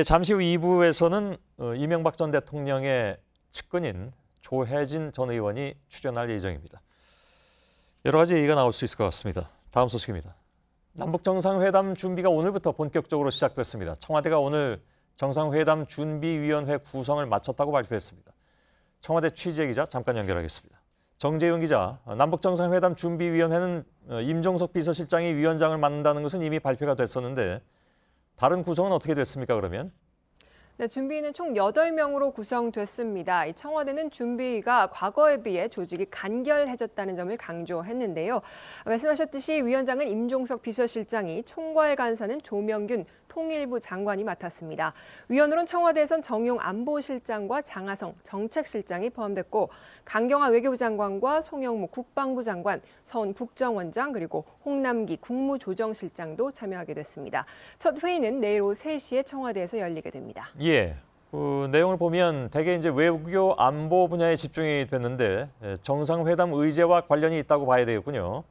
잠시 후 2부에서는 이명박 전 대통령의 측근인 조혜진 전 의원이 출연할 예정입니다. 여러 가지 얘기가 나올 수 있을 것 같습니다. 다음 소식입니다. 남북정상회담 준비가 오늘부터 본격적으로 시작됐습니다. 청와대가 오늘 정상회담 준비위원회 구성을 마쳤다고 발표했습니다. 청와대 취재기자 잠깐 연결하겠습니다. 정재윤 기자, 남북정상회담 준비위원회는 임종석 비서실장이 위원장을 맡는다는 것은 이미 발표가 됐었는데 다른 구성은 어떻게 됐습니까, 그러면? 네, 준비위는 총 8명으로 구성됐습니다. 청와대는 준비위가 과거에 비해 조직이 간결해졌다는 점을 강조했는데요. 말씀하셨듯이 위원장은 임종석 비서실장이, 총괄 간사는 조명균 통일부 장관이 맡았습니다. 위원으로는 청와대에선 정용 안보실장과 장하성 정책실장이 포함됐고 강경화 외교부 장관과 송영무 국방부 장관, 서훈 국정원장 그리고 홍남기 국무조정실장도 참여하게 됐습니다. 첫 회의는 내일 오후 3시에 청와대에서 열리게 됩니다. 예, 내용을 보면 대개 이제 외교 안보 분야에 집중이 됐는데 정상회담 의제와 관련이 있다고 봐야 되겠군요.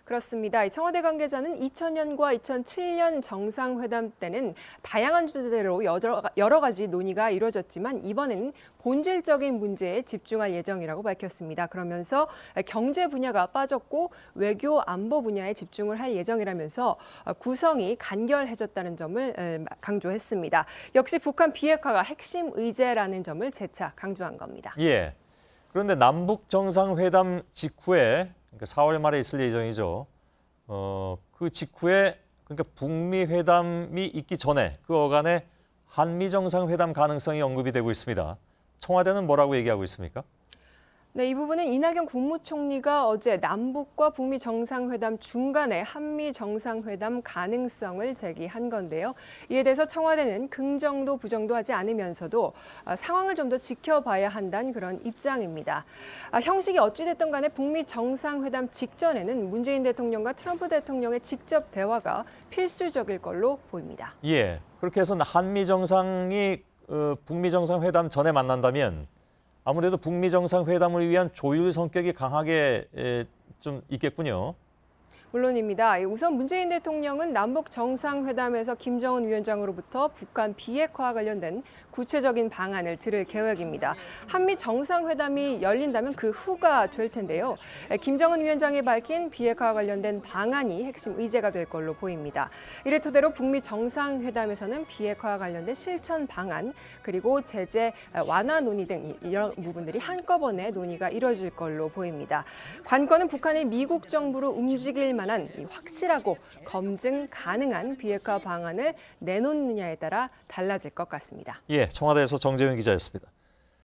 그렇습니다. 청와대 관계자는 2000년과 2007년 정상회담 때는 다양한 주제로 여러 가지 논의가 이루어졌지만 이번에는 본질적인 문제에 집중할 예정이라고 밝혔습니다. 그러면서 경제 분야가 빠졌고 외교 안보 분야에 집중을 할 예정이라면서 구성이 간결해졌다는 점을 강조했습니다. 역시 북한 비핵화가 핵심 의제라는 점을 재차 강조한 겁니다. 예. 그런데 남북 정상회담 직후에 그러니까 4월 말에 있을 예정이죠. 그 직후에 그러니까 북미 회담이 있기 전에 그 어간에 한미 정상회담 가능성이 언급이 되고 있습니다. 청와대는 뭐라고 얘기하고 있습니까? 네, 이 부분은 이낙연 국무총리가 어제 남북과 북미 정상회담 중간에 한미 정상회담 가능성을 제기한 건데요. 이에 대해서 청와대는 긍정도 부정도 하지 않으면서도 상황을 좀 더 지켜봐야 한다는 그런 입장입니다. 형식이 어찌됐든 간에 북미 정상회담 직전에는 문재인 대통령과 트럼프 대통령의 직접 대화가 필수적일 걸로 보입니다. 예, 그렇게 해서 한미 정상이 북미 정상회담 전에 만난다면 아무래도 북미 정상회담을 위한 조율 성격이 강하게 좀 있겠군요. 물론입니다. 우선 문재인 대통령은 남북 정상회담에서 김정은 위원장으로부터 북한 비핵화와 관련된 구체적인 방안을 들을 계획입니다. 한미 정상회담이 열린다면 그 후가 될 텐데요. 김정은 위원장이 밝힌 비핵화와 관련된 방안이 핵심 의제가 될 걸로 보입니다. 이를 토대로 북미 정상회담에서는 비핵화와 관련된 실천 방안 그리고 제재 완화 논의 등 이런 부분들이 한꺼번에 논의가 이뤄질 걸로 보입니다. 관건은 북한이 미국 정부로 움직일 만한 확실하고 검증 가능한 비핵화 방안을 내놓느냐에 따라 달라질 것 같습니다. 예, 청와대에서 정재윤 기자였습니다.